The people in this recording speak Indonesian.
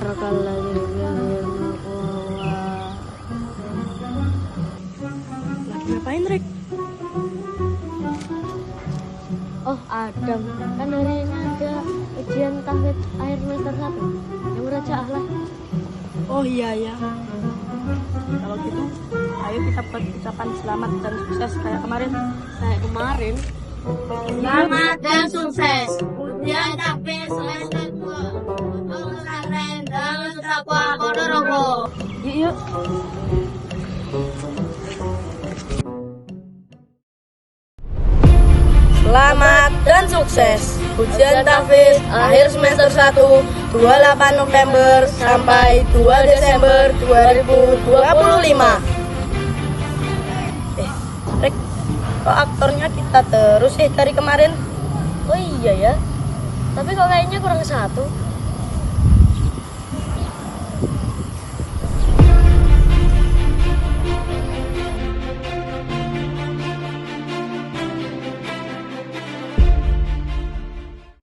Lagi ngapain, Rek? Oh, Adam, kan hari ini ada ujian tahfidz akhir semester 1 yang murajaah lah. Oh iya ya. Kalau gitu, ayo kita buat ucapan selamat dan sukses kayak kemarin. Selamat dan sukses. Ujian tahfidz semester 2 untuk pesantren Darul Taqwa Ponorogo. Yuk. Selamat dan sukses. Ujian tahfidz akhir semester 1 28 November sampai 2 Desember 2025. Rek, kok aktornya kita terus dari kemarin? Oh iya ya. Tapi kok kayaknya kurang satu.